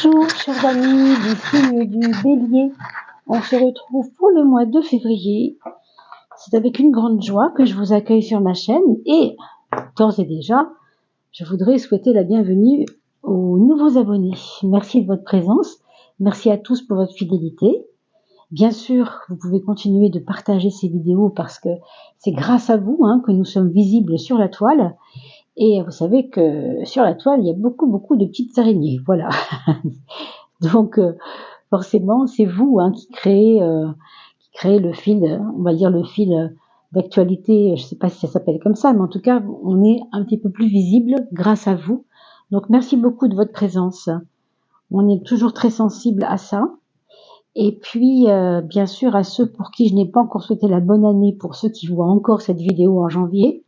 Bonjour chers amis du signe du Bélier, on se retrouve pour le mois de février. C'est avec une grande joie que je vous accueille sur ma chaîne et d'ores et déjà, je voudrais souhaiter la bienvenue aux nouveaux abonnés. Merci de votre présence, merci à tous pour votre fidélité. Bien sûr, vous pouvez continuer de partager ces vidéos parce que c'est grâce à vous que nous sommes visibles sur la toile. Et vous savez que sur la toile, il y a beaucoup de petites araignées, voilà. Donc forcément, c'est vous qui créez le fil, on va dire le fil d'actualité, je ne sais pas si ça s'appelle comme ça, mais en tout cas, on est un petit peu plus visible grâce à vous. Donc merci beaucoup de votre présence. On est toujours très sensible à ça. Et puis, bien sûr, à ceux pour qui je n'ai pas encore souhaité la bonne année, pour ceux qui voient encore cette vidéo en janvier,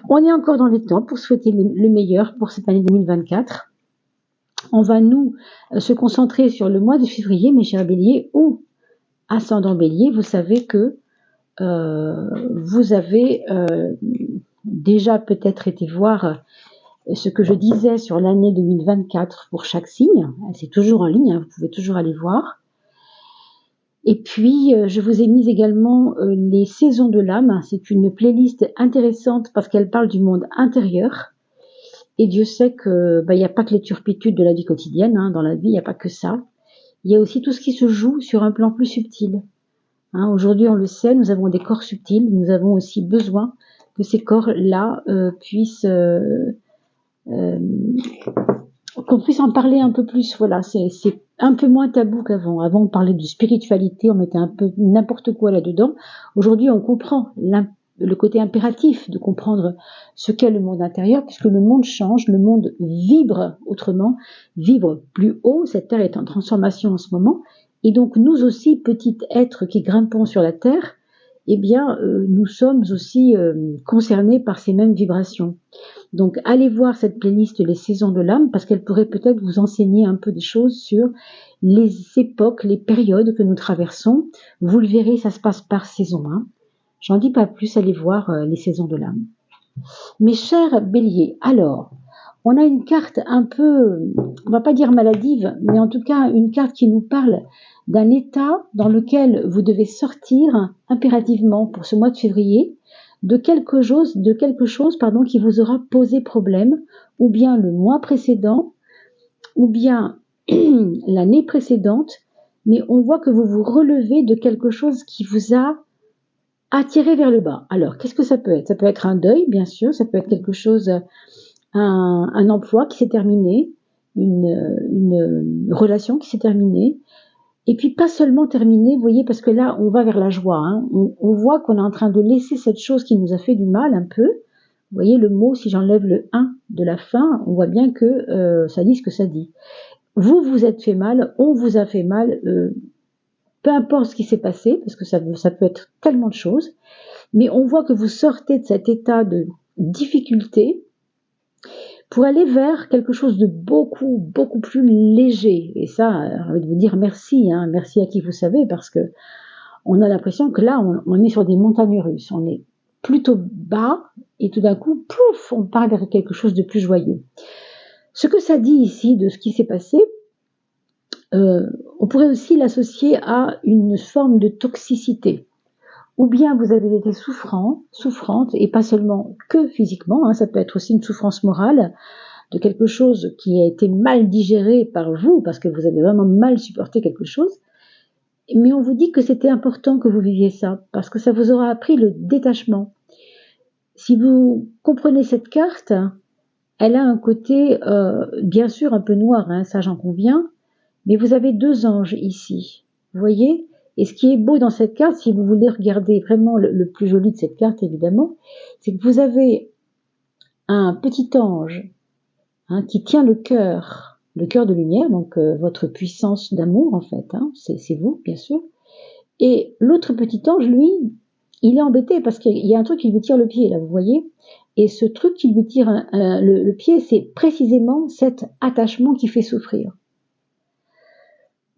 on est encore dans les temps pour souhaiter le meilleur pour cette année 2024. On va nous se concentrer sur le mois de février, mes chers béliers, ou ascendant bélier. Vous savez que vous avez déjà peut-être été voir ce que je disais sur l'année 2024 pour chaque signe. C'est toujours en ligne, vous pouvez toujours aller voir. Et puis, je vous ai mis également les saisons de l'âme. C'est une playlist intéressante parce qu'elle parle du monde intérieur. Et Dieu sait que il n'y a pas que les turpitudes de la vie quotidienne. Dans la vie, il n'y a pas que ça. Il y a aussi tout ce qui se joue sur un plan plus subtil. Aujourd'hui, on le sait, nous avons des corps subtils. Nous avons aussi besoin que ces corps-là puissent... qu'on puisse en parler un peu plus. Voilà, c'est un peu moins tabou qu'avant. Avant, on parlait de spiritualité, on mettait un peu n'importe quoi là-dedans. Aujourd'hui, on comprend le côté impératif de comprendre ce qu'est le monde intérieur, puisque le monde change, le monde vibre autrement, vibre plus haut. Cette terre est en transformation en ce moment. Et donc, nous aussi, petits êtres qui grimpons sur la terre, nous sommes aussi concernés par ces mêmes vibrations. Donc, allez voir cette playlist Les Saisons de l'âme, parce qu'elle pourrait peut-être vous enseigner un peu des choses sur les époques, les périodes que nous traversons. Vous le verrez, ça se passe par saison. J'en dis pas plus, allez voir Les Saisons de l'âme. Mes chers béliers, alors, on a une carte un peu, on va pas dire maladive, mais en tout cas une carte qui nous parle d'un état dans lequel vous devez sortir impérativement pour ce mois de février, de quelque chose qui vous aura posé problème, ou bien le mois précédent, ou bien l'année précédente, mais on voit que vous vous relevez de quelque chose qui vous a attiré vers le bas. Alors, qu'est-ce que ça peut être? Ça peut être un deuil, bien sûr, ça peut être quelque chose, un emploi qui s'est terminé, une relation qui s'est terminée, et puis pas seulement terminé, vous voyez, parce que là, on va vers la joie. On voit qu'on est en train de laisser cette chose qui nous a fait du mal un peu. Vous voyez le mot, si j'enlève le 1 de la fin, on voit bien que ça dit ce que ça dit. Vous vous êtes fait mal, on vous a fait mal, peu importe ce qui s'est passé, parce que ça peut être tellement de choses, mais on voit que vous sortez de cet état de difficulté pour aller vers quelque chose de beaucoup plus léger. Et ça, j'ai envie de vous dire merci, merci à qui vous savez, parce que on a l'impression que là, on est sur des montagnes russes, on est plutôt bas, et tout d'un coup, pouf, on part vers quelque chose de plus joyeux. Ce que ça dit ici de ce qui s'est passé, on pourrait aussi l'associer à une forme de toxicité. Ou bien vous avez été souffrante, et pas seulement que physiquement, ça peut être aussi une souffrance morale, de quelque chose qui a été mal digéré par vous, parce que vous avez vraiment mal supporté quelque chose, mais on vous dit que c'était important que vous viviez ça, parce que ça vous aura appris le détachement. Si vous comprenez cette carte, elle a un côté, bien sûr, un peu noir, ça j'en conviens, mais vous avez 2 anges ici, vous voyez ? Et ce qui est beau dans cette carte, si vous voulez regarder vraiment le plus joli de cette carte, évidemment, c'est que vous avez un petit ange qui tient le cœur de lumière, donc votre puissance d'amour en fait, c'est vous bien sûr. Et l'autre petit ange, lui, il est embêté parce qu'il y a un truc qui lui tire le pied, là, vous voyez. Et ce truc qui lui tire le pied, c'est précisément cet attachement qui fait souffrir.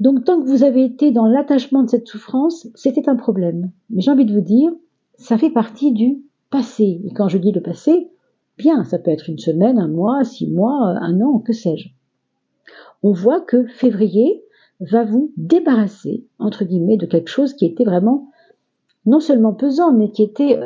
Donc, tant que vous avez été dans l'attachement de cette souffrance, c'était un problème. Mais j'ai envie de vous dire, ça fait partie du passé. Et quand je dis le passé, bien, ça peut être une semaine, un mois, 6 mois, un an, que sais-je. on voit que février va vous débarrasser, entre guillemets, de quelque chose qui était vraiment non seulement pesant, mais qui était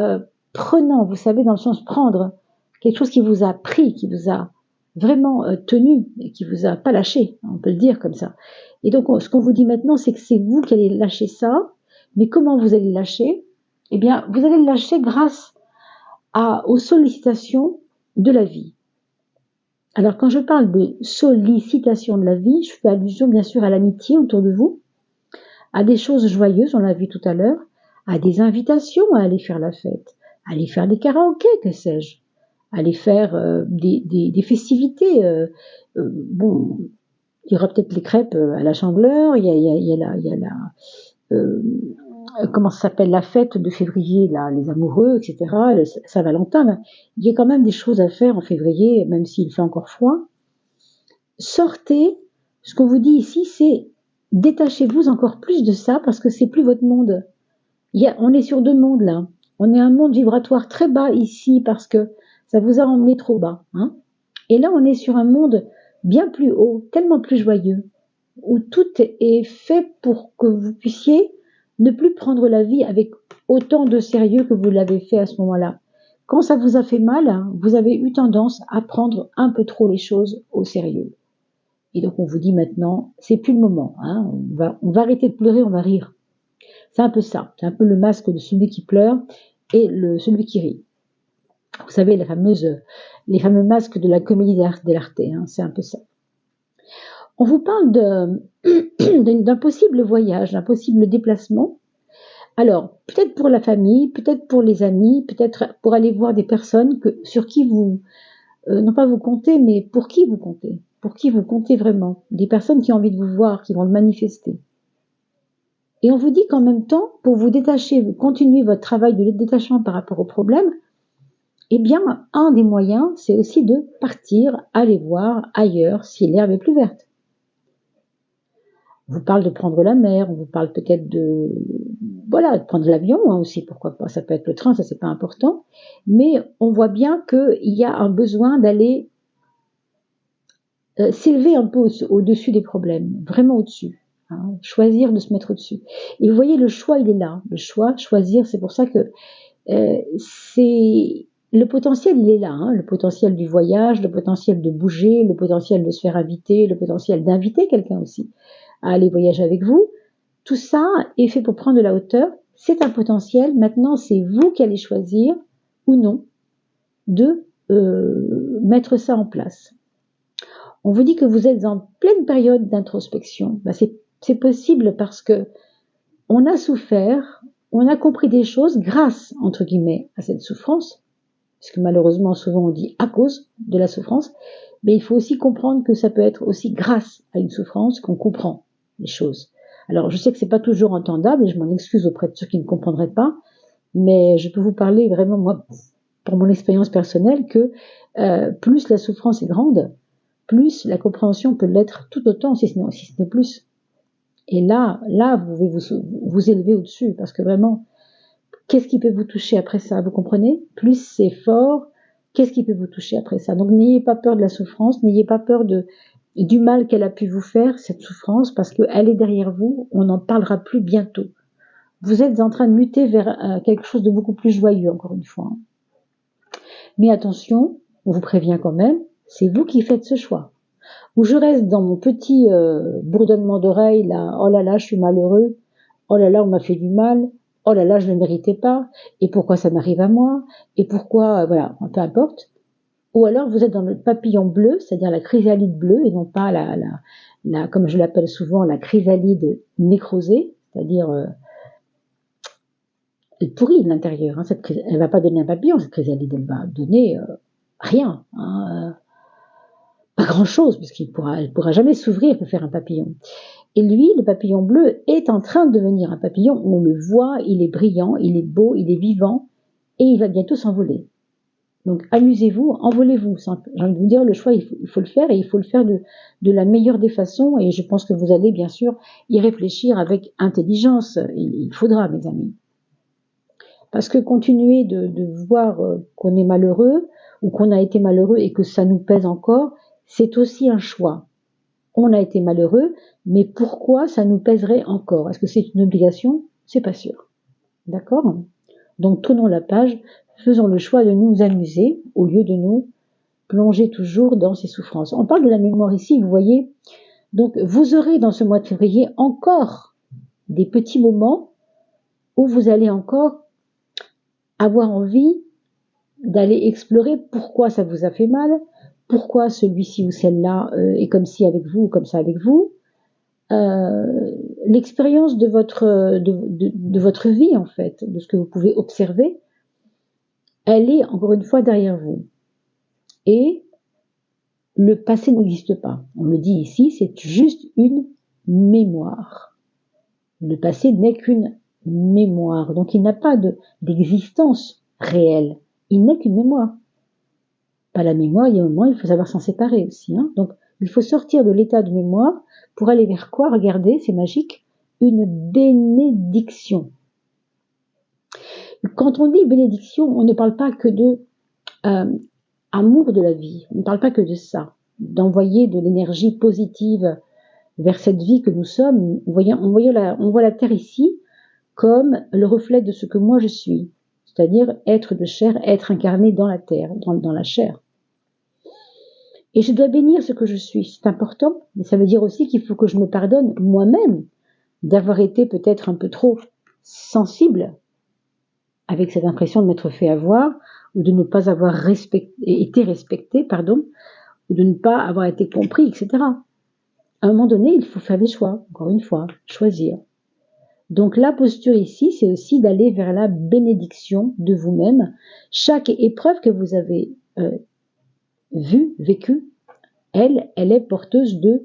prenant, vous savez, dans le sens prendre, quelque chose qui vous a pris, qui vous a vraiment tenu, et qui vous a pas lâché, on peut le dire comme ça. Et donc, ce qu'on vous dit maintenant, c'est que c'est vous qui allez lâcher ça, mais comment vous allez le lâcher? Eh bien, vous allez le lâcher grâce aux sollicitations de la vie. Alors, quand je parle de sollicitation de la vie, je fais allusion bien sûr à l'amitié autour de vous, à des choses joyeuses, on l'a vu tout à l'heure, à des invitations à aller faire la fête, à aller faire des karaokés, que sais-je, à aller faire des festivités. Bon, il y aura peut-être les crêpes à la Chandeleur, il y a la comment ça s'appelle, la fête de février, là, les amoureux, etc., Saint-Valentin. Il y a quand même des choses à faire en février, même s'il fait encore froid. Sortez, ce qu'on vous dit ici, c'est détachez-vous encore plus de ça parce que c'est plus votre monde. On est sur deux mondes là. On est un monde vibratoire très bas ici parce que ça vous a emmené trop bas. Hein. Et là, on est sur un monde bien plus haut, tellement plus joyeux, où tout est fait pour que vous puissiez ne plus prendre la vie avec autant de sérieux que vous l'avez fait à ce moment-là. Quand ça vous a fait mal, vous avez eu tendance à prendre un peu trop les choses au sérieux. Et donc on vous dit maintenant, c'est plus le moment. Hein, on va arrêter de pleurer, on va rire. C'est un peu ça. C'est un peu le masque de celui qui pleure et celui qui rit. Vous savez, les fameux masques de la comédie dell'arte. Hein, c'est un peu ça. On vous parle d'un possible voyage, d'un possible déplacement. Alors, peut-être pour la famille, peut-être pour les amis, peut-être pour aller voir des personnes sur qui vous, non pas vous comptez, mais pour qui vous comptez. Pour qui vous comptez vraiment. Des personnes qui ont envie de vous voir, qui vont le manifester. Et on vous dit qu'en même temps, pour vous détacher, vous continuez votre travail de détachement par rapport au problème, eh bien, un des moyens, c'est aussi de partir, aller voir ailleurs si l'herbe est plus verte. On vous parle de prendre la mer, on vous parle peut-être de prendre l'avion hein, aussi, pourquoi pas, ça peut être le train, ça c'est pas important, mais on voit bien qu'il y a un besoin d'aller s'élever un peu au-dessus des problèmes, vraiment au-dessus. Hein, choisir de se mettre au-dessus. Et vous voyez, le choix, il est là. Le choix, choisir, c'est pour ça que le potentiel, il est là. Hein, le potentiel du voyage, le potentiel de bouger, le potentiel de se faire inviter, le potentiel d'inviter quelqu'un aussi à aller voyager avec vous. Tout ça est fait pour prendre de la hauteur. C'est un potentiel. Maintenant, c'est vous qui allez choisir ou non de mettre ça en place. On vous dit que vous êtes en pleine période d'introspection. Ben, c'est possible parce que on a souffert, on a compris des choses grâce, entre guillemets, à cette souffrance, parce que malheureusement, souvent on dit à cause de la souffrance, mais il faut aussi comprendre que ça peut être aussi grâce à une souffrance qu'on comprend les choses. Alors, je sais que c'est pas toujours entendable, et je m'en excuse auprès de ceux qui ne comprendraient pas, mais je peux vous parler vraiment, moi, pour mon expérience personnelle, que plus la souffrance est grande, plus la compréhension peut l'être tout autant, si ce n'est plus. Et là, vous pouvez vous élever au-dessus, parce que vraiment, qu'est-ce qui peut vous toucher après ça, vous comprenez? Plus c'est fort, qu'est-ce qui peut vous toucher après ça? Donc n'ayez pas peur de la souffrance, n'ayez pas peur du mal qu'elle a pu vous faire, cette souffrance, parce qu'elle est derrière vous, on n'en parlera plus bientôt. Vous êtes en train de muter vers quelque chose de beaucoup plus joyeux, encore une fois. Mais attention, on vous prévient quand même, c'est vous qui faites ce choix. Ou je reste dans mon petit bourdonnement d'oreille, là, oh là là, je suis malheureux, oh là là, on m'a fait du mal, oh là là, je ne le méritais pas, et pourquoi ça m'arrive à moi, et pourquoi, voilà, peu importe. Ou alors vous êtes dans le papillon bleu, c'est-à-dire la chrysalide bleue, et non pas comme je l'appelle souvent, la chrysalide nécrosée, c'est-à-dire elle pourrit de l'intérieur. Hein, elle va pas donner un papillon, cette chrysalide, elle va donner rien. Hein, pas grand-chose, puisqu'elle pourra jamais s'ouvrir pour faire un papillon. Et lui, le papillon bleu, est en train de devenir un papillon. On le voit, il est brillant, il est beau, il est vivant, et il va bientôt s'envoler. Donc amusez-vous, envolez-vous. J'ai envie de vous dire, le choix, il faut le faire, et il faut le faire de la meilleure des façons, et je pense que vous allez bien sûr y réfléchir avec intelligence. Il faudra, mes amis. Parce que continuer de voir qu'on est malheureux, ou qu'on a été malheureux et que ça nous pèse encore, c'est aussi un choix. On a été malheureux, mais pourquoi ça nous pèserait encore? Est-ce que c'est une obligation? C'est pas sûr. D'accord? Donc tournons la page, faisons le choix de nous amuser au lieu de nous plonger toujours dans ces souffrances. On parle de la mémoire ici, vous voyez. Donc vous aurez dans ce mois de février encore des petits moments où vous allez encore avoir envie d'aller explorer pourquoi ça vous a fait mal, pourquoi celui-ci ou celle-là est comme ci avec vous ou comme ça avec vous. L'expérience de votre vie, en fait, de ce que vous pouvez observer, elle est encore une fois derrière vous. Et le passé n'existe pas. On le dit ici, c'est juste une mémoire. Le passé n'est qu'une mémoire. Donc il n'a pas d'existence réelle. Il n'est qu'une mémoire. Pas la mémoire, il y a un moment, il faut savoir s'en séparer aussi. Hein. Donc il faut sortir de l'état de mémoire pour aller vers quoi? Regardez, c'est magique. Une bénédiction. Quand on dit bénédiction, on ne parle pas que de amour de la vie. On ne parle pas que de ça. D'envoyer de l'énergie positive vers cette vie que nous sommes. On voit la terre ici comme le reflet de ce que moi je suis. C'est-à-dire être de chair, être incarné dans la terre, dans la chair. Et je dois bénir ce que je suis. C'est important, mais ça veut dire aussi qu'il faut que je me pardonne moi-même d'avoir été peut-être un peu trop sensible avec cette impression de m'être fait avoir ou de ne pas avoir été respecté, ou de ne pas avoir été compris, etc. À un moment donné, il faut faire des choix, encore une fois, choisir. Donc la posture ici, c'est aussi d'aller vers la bénédiction de vous-même. Chaque épreuve que vous avez vécue, elle est porteuse de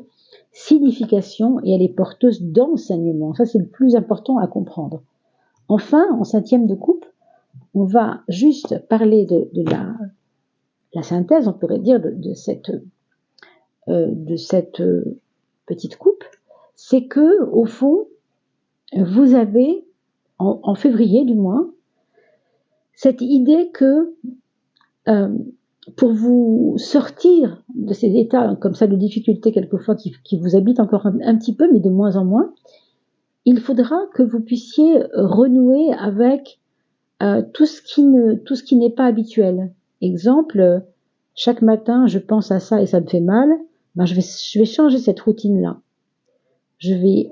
signification et elle est porteuse d'enseignement. Ça, c'est le plus important à comprendre. Enfin, en 5e de coupe, on va juste parler de la synthèse, on pourrait dire, de cette petite coupe. C'est que, au fond, vous avez, en février du moins, cette idée que pour vous sortir de ces états comme ça de difficulté quelquefois qui vous habitent encore un petit peu, mais de moins en moins, il faudra que vous puissiez renouer avec tout ce qui n'est pas habituel. Exemple, chaque matin je pense à ça et ça me fait mal, ben je vais changer cette routine-là.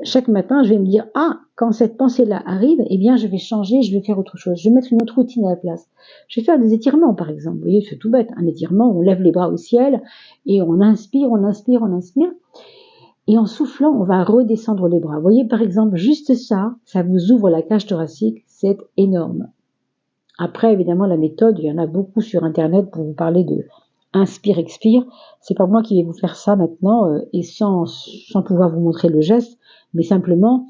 Chaque matin, je vais me dire, quand cette pensée-là arrive, eh bien, je vais changer, je vais faire autre chose. Je vais mettre une autre routine à la place. Je vais faire des étirements, par exemple. Vous voyez, c'est tout bête. Un étirement, on lève les bras au ciel et on inspire. Et en soufflant, on va redescendre les bras. Vous voyez, par exemple, juste ça vous ouvre la cage thoracique. C'est énorme. Après, évidemment, la méthode, il y en a beaucoup sur Internet pour vous parler de inspire, expire. C'est pas moi qui vais vous faire ça maintenant et sans pouvoir vous montrer le geste, mais simplement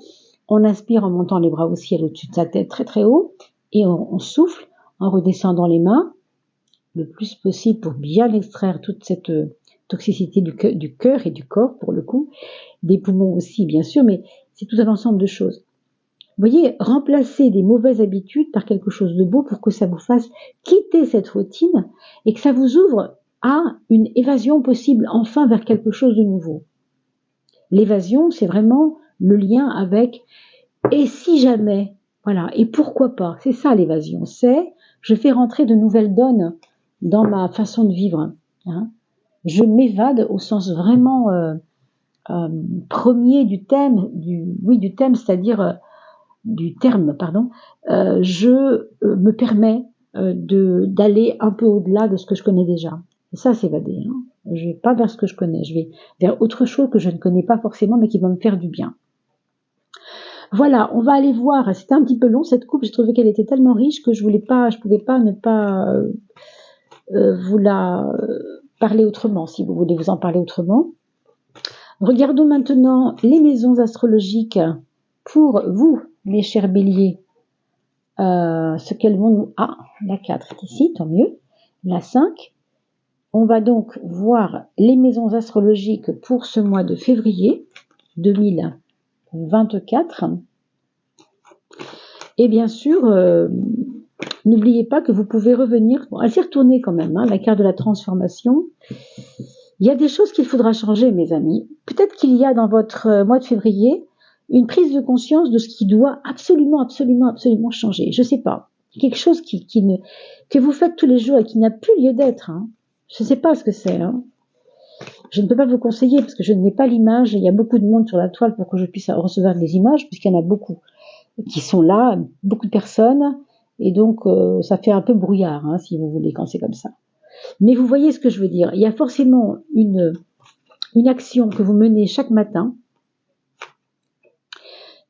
on inspire en montant les bras au ciel au-dessus de sa tête très très haut et on souffle en redescendant les mains le plus possible pour bien extraire toute cette toxicité du cœur et du corps pour le coup, des poumons aussi bien sûr, mais c'est tout un ensemble de choses. Vous voyez, remplacer des mauvaises habitudes par quelque chose de beau pour que ça vous fasse quitter cette routine et que ça vous ouvre à une évasion possible, enfin vers quelque chose de nouveau. L'évasion, c'est vraiment le lien avec « et si jamais ?» Voilà, et pourquoi pas? C'est ça l'évasion, c'est je fais rentrer de nouvelles donnes dans ma façon de vivre. Hein. Je m'évade au sens vraiment premier du thème, c'est-à-dire du terme, pardon. Je me permets d'aller un peu au-delà de ce que je connais déjà. Et ça, c'est s'évader. Hein. Je vais pas vers ce que je connais, je vais vers autre chose que je ne connais pas forcément, mais qui va me faire du bien. Voilà, on va aller voir. C'était un petit peu long cette coupe. J'ai trouvé qu'elle était tellement riche que je pouvais pas ne pas vous la parler autrement, si vous voulez vous en parler autrement. Regardons maintenant les maisons astrologiques pour vous, mes chers béliers. Ce qu'elles vont nous... la 4 est ici, tant mieux. La 5. On va donc voir les maisons astrologiques pour ce mois de février 2024. Et bien sûr, n'oubliez pas que vous pouvez revenir... Bon, elle s'est retournée quand même, la carte de la transformation. Il y a des choses qu'il faudra changer, mes amis. Peut-être qu'il y a dans votre mois de février une prise de conscience de ce qui doit absolument, absolument, absolument changer. Je sais pas. Quelque chose que vous faites tous les jours et qui n'a plus lieu d'être. Hein. Je ne sais pas ce que c'est. Hein. Je ne peux pas vous conseiller parce que je n'ai pas l'image. Il y a beaucoup de monde sur la toile pour que je puisse recevoir des images, puisqu'il y en a beaucoup qui sont là, beaucoup de personnes. Et donc, ça fait un peu brouillard, hein, si vous voulez, quand c'est comme ça. Mais vous voyez ce que je veux dire. Il y a forcément une action que vous menez chaque matin.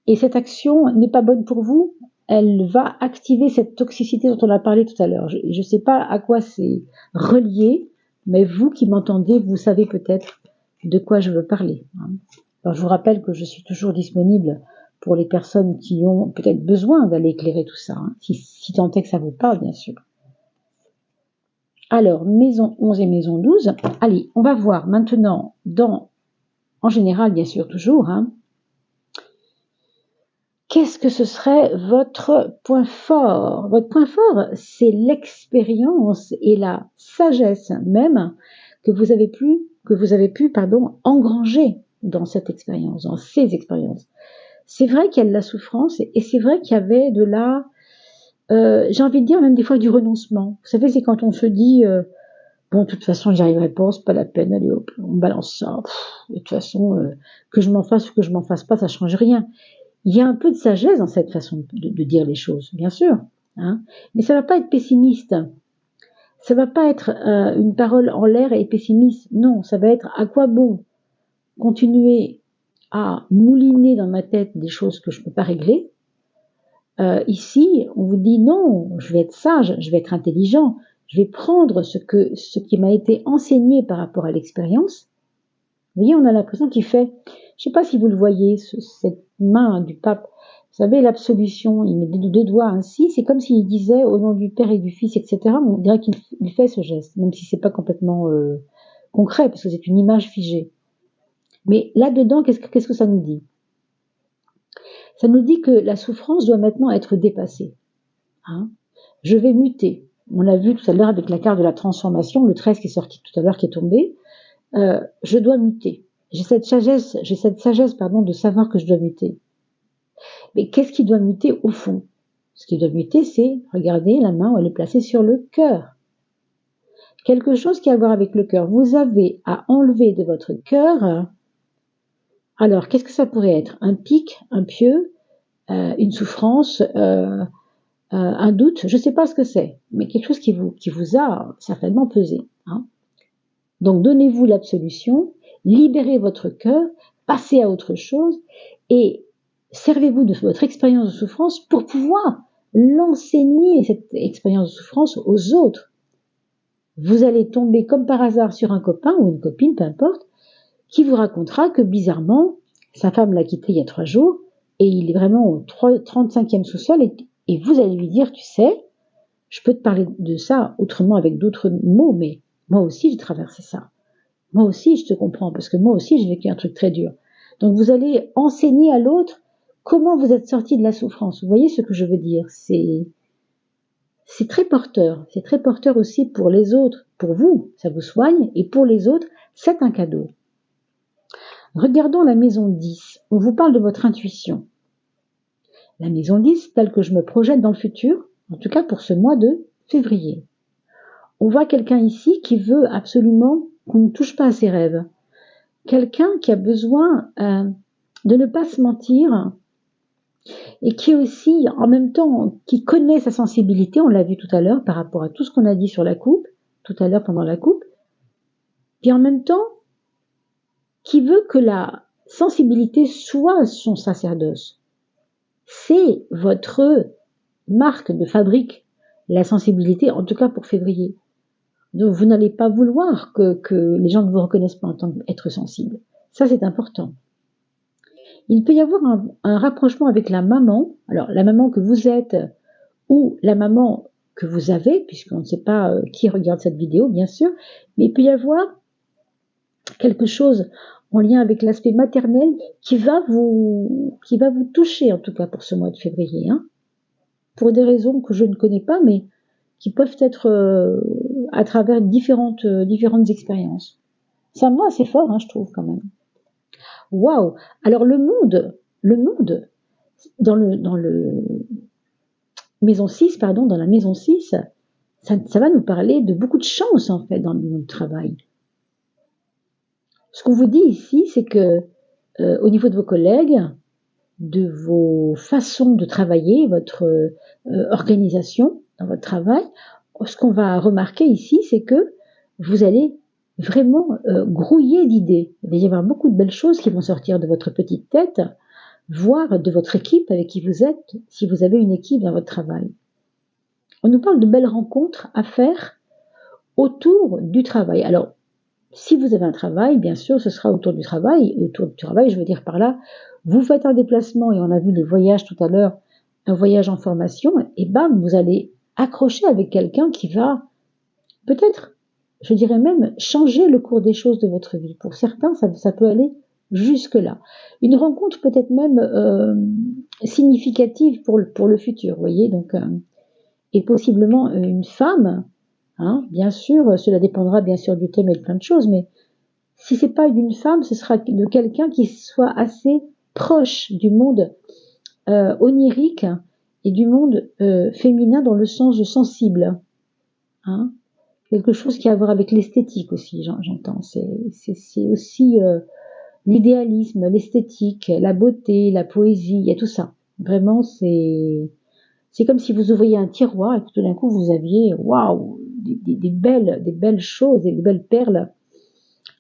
Et cette action n'est pas bonne pour vous. Elle va activer cette toxicité dont on a parlé tout à l'heure. Je ne sais pas à quoi c'est relié, mais vous qui m'entendez, vous savez peut-être de quoi je veux parler. Alors je vous rappelle que je suis toujours disponible pour les personnes qui ont peut-être besoin d'aller éclairer tout ça, hein, si tant est que ça vous parle, bien sûr. Alors, maison 11 et maison 12. Allez, on va voir maintenant en général, bien sûr, toujours, hein, qu'est-ce que ce serait votre point fort? Votre point fort, c'est l'expérience et la sagesse même que vous avez pu, engranger dans cette expérience, dans ces expériences. C'est vrai qu'il y a de la souffrance et c'est vrai qu'il y avait de la, j'ai envie de dire même des fois du renoncement. Vous savez, c'est quand on se dit, bon, de toute façon, j'y arriverai pas, c'est pas la peine, allez hop, on balance ça. De toute façon, que je m'en fasse ou que je m'en fasse pas, ça change rien. Il y a un peu de sagesse dans cette façon de dire les choses, bien sûr. Hein, mais ça va pas être pessimiste. Ça va pas être une parole en l'air et pessimiste. Non, ça va être à quoi bon continuer à mouliner dans ma tête des choses que je peux pas régler. Ici, on vous dit non, je vais être sage, je vais être intelligent, je vais prendre ce qui m'a été enseigné par rapport à l'expérience. Vous voyez, on a l'impression qu'il fait, je sais pas si vous le voyez, cette main du pape, vous savez, l'absolution, il met deux doigts ainsi, c'est comme s'il disait au nom du Père et du Fils, etc. On dirait qu'il fait ce geste, même si c'est pas complètement concret, parce que c'est une image figée. Mais là-dedans, qu'est-ce que ça nous dit? Ça nous dit que la souffrance doit maintenant être dépassée. Hein, je vais muter. On l'a vu tout à l'heure avec la carte de la transformation, le 13 qui est sorti tout à l'heure, qui est tombé. Je dois muter. J'ai cette sagesse, de savoir que je dois muter. Mais qu'est-ce qui doit muter au fond? Ce qui doit muter, c'est, regardez, la main où elle est placée sur le cœur. Quelque chose qui a à voir avec le cœur. Vous avez à enlever de votre cœur. Alors, qu'est-ce que ça pourrait être? Un pic, un pieu, une souffrance, un doute, je ne sais pas ce que c'est, mais quelque chose qui vous a certainement pesé. Hein. Donc donnez-vous l'absolution, libérez votre cœur, passez à autre chose et servez-vous de votre expérience de souffrance pour pouvoir l'enseigner, cette expérience de souffrance, aux autres. Vous allez tomber comme par hasard sur un copain ou une copine, peu importe, qui vous racontera que bizarrement, sa femme l'a quitté il y a 3 jours et il est vraiment au 35e sous-sol et vous allez lui dire, tu sais, je peux te parler de ça autrement avec d'autres mots, mais moi aussi j'ai traversé ça. Moi aussi je te comprends parce que moi aussi j'ai vécu un truc très dur. Donc vous allez enseigner à l'autre comment vous êtes sorti de la souffrance. Vous voyez ce que je veux dire? C'est très porteur. C'est très porteur aussi pour les autres. Pour vous, ça vous soigne et pour les autres, c'est un cadeau. Regardons la maison 10. On vous parle de votre intuition. La maison 10, telle que je me projette dans le futur, en tout cas pour ce mois de février. On voit quelqu'un ici qui veut absolument qu'on ne touche pas à ses rêves. Quelqu'un qui a besoin de ne pas se mentir et qui aussi, en même temps, qui connaît sa sensibilité, on l'a vu tout à l'heure par rapport à tout ce qu'on a dit sur la coupe, tout à l'heure pendant la coupe, puis en même temps, qui veut que la sensibilité soit son sacerdoce. C'est votre marque de fabrique, la sensibilité, en tout cas pour février. Donc vous n'allez pas vouloir que les gens ne vous reconnaissent pas en tant qu'être sensible. Ça, c'est important. Il peut y avoir un rapprochement avec la maman, alors la maman que vous êtes ou la maman que vous avez, puisqu'on ne sait pas qui regarde cette vidéo, bien sûr, mais il peut y avoir quelque chose en lien avec l'aspect maternel qui va vous toucher, en tout cas pour ce mois de février, hein, pour des raisons que je ne connais pas, mais qui peuvent être à travers différentes expériences. C'est un mot assez fort, je trouve, quand même. Waouh! Alors le monde, dans le maison 6, pardon, dans la maison 6, ça va nous parler de beaucoup de chance, en fait, dans le monde du travail. Ce qu'on vous dit ici, c'est que au niveau de vos collègues, de vos façons de travailler, votre organisation dans votre travail, ce qu'on va remarquer ici, c'est que vous allez vraiment grouiller d'idées. Il va y avoir beaucoup de belles choses qui vont sortir de votre petite tête, voire de votre équipe avec qui vous êtes, si vous avez une équipe dans votre travail. On nous parle de belles rencontres à faire autour du travail. Alors, si vous avez un travail, bien sûr, ce sera autour du travail. Autour du travail, je veux dire par là, vous faites un déplacement, et on a vu les voyages tout à l'heure, un voyage en formation, et bam, vous allez accrocher avec quelqu'un qui va peut-être, je dirais même, changer le cours des choses de votre vie. Pour certains, ça peut aller jusque-là. Une rencontre peut-être même significative pour le futur, vous voyez, donc, et possiblement une femme, bien sûr, cela dépendra bien sûr du thème et de plein de choses, mais si c'est pas d'une femme, ce sera de quelqu'un qui soit assez proche du monde onirique et du monde féminin dans le sens de sensible. Quelque chose qui a à voir avec l'esthétique aussi, j'entends. C'est aussi l'idéalisme, l'esthétique, la beauté, la poésie, il y a tout ça. Vraiment, c'est comme si vous ouvriez un tiroir et que tout d'un coup vous aviez, waouh, des belles choses, des belles perles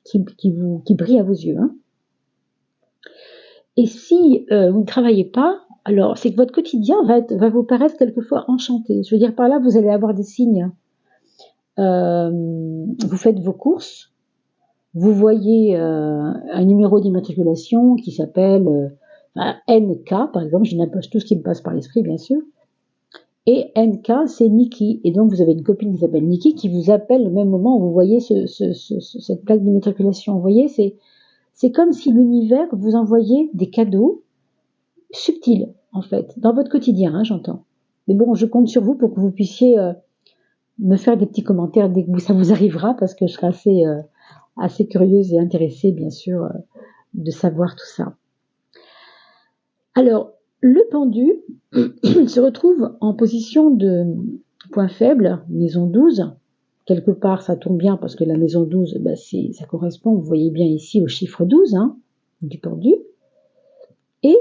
qui brillent à vos yeux. Et si vous ne travaillez pas, alors c'est que votre quotidien va vous paraître quelquefois enchanté. Je veux dire par là, vous allez avoir des signes. Vous faites vos courses, vous voyez un numéro d'immatriculation qui s'appelle NK, par exemple, je n'impose tout ce qui me passe par l'esprit, bien sûr. Et NK, c'est Nikki. Et donc, vous avez une copine qui s'appelle Nikki qui vous appelle au même moment où vous voyez cette plaque d'immatriculation. Vous voyez, c'est comme si l'univers vous envoyait des cadeaux subtils, en fait, dans votre quotidien, j'entends. Mais bon, je compte sur vous pour que vous puissiez me faire des petits commentaires dès que ça vous arrivera, parce que je serai assez curieuse et intéressée, bien sûr, de savoir tout ça. Alors, le pendu se retrouve en position de point faible, maison 12. Quelque part, ça tombe bien parce que la maison 12, ça correspond, vous voyez bien ici, au chiffre 12 du pendu. Et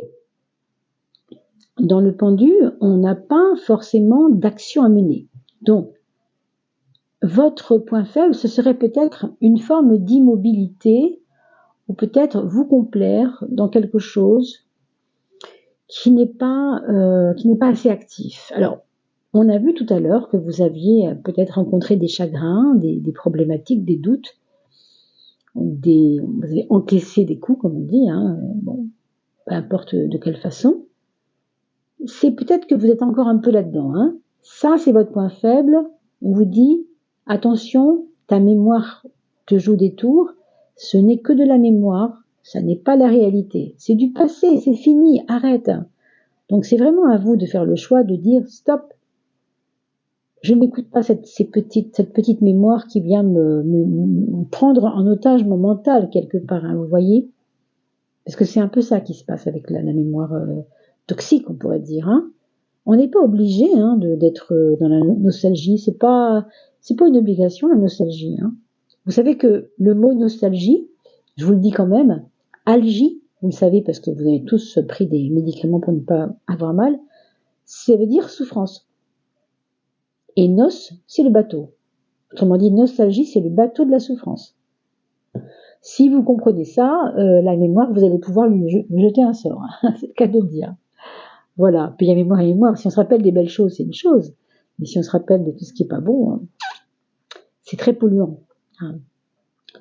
dans le pendu, on n'a pas forcément d'action à mener. Donc, votre point faible, ce serait peut-être une forme d'immobilité ou peut-être vous complaire dans quelque chose qui n'est pas assez actif. Alors, on a vu tout à l'heure que vous aviez peut-être rencontré des chagrins, des problématiques, des doutes, vous avez encaissé des coups, comme on dit, bon, peu importe de quelle façon. C'est peut-être que vous êtes encore un peu là-dedans. Ça, c'est votre point faible. On vous dit, attention, ta mémoire te joue des tours. Ce n'est que de la mémoire, ça n'est pas la réalité. C'est du passé, c'est fini, arrête. Donc c'est vraiment à vous de faire le choix de dire stop. Je n'écoute pas cette petite mémoire qui vient me prendre en otage mon mental quelque part, vous voyez. Parce que c'est un peu ça qui se passe avec la mémoire toxique, on pourrait dire. On n'est pas obligé d'être dans la nostalgie. C'est pas une obligation, la nostalgie. Vous savez que le mot nostalgie, je vous le dis quand même, algie, vous le savez parce que vous avez tous pris des médicaments pour ne pas avoir mal, ça veut dire souffrance. Et nos, c'est le bateau. Autrement dit, nostalgie, c'est le bateau de la souffrance. Si vous comprenez ça, la mémoire, vous allez pouvoir lui jeter un sort. C'est le cas de le dire. Voilà. Puis il y a mémoire et mémoire. Si on se rappelle des belles choses, c'est une chose. Mais si on se rappelle de tout ce qui n'est pas bon, c'est très polluant.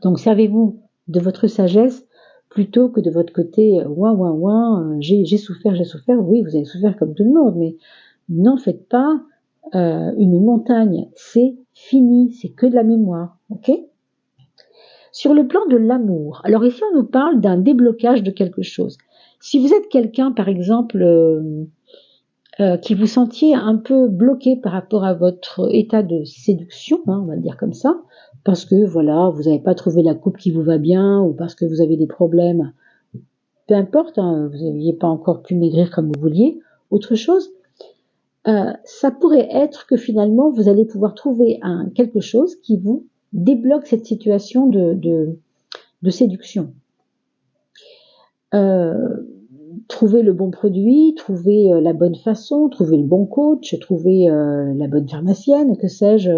Donc servez-vous de votre sagesse plutôt que de votre côté j'ai souffert. Oui, vous avez souffert comme tout le monde, mais n'en faites pas une montagne. C'est fini, c'est que de la mémoire. Ok ? Sur le plan de l'amour, alors ici on nous parle d'un déblocage de quelque chose. Si vous êtes quelqu'un, par exemple, qui vous sentiez un peu bloqué par rapport à votre état de séduction, on va dire comme ça, parce que voilà, vous n'avez pas trouvé la coupe qui vous va bien, ou parce que vous avez des problèmes, peu importe, hein, vous n'aviez pas encore pu maigrir comme vous vouliez, autre chose, ça pourrait être que finalement vous allez pouvoir trouver quelque chose qui vous débloque cette situation de séduction. Trouver le bon produit, trouver la bonne façon, trouver le bon coach, trouver la bonne pharmacienne, que sais-je,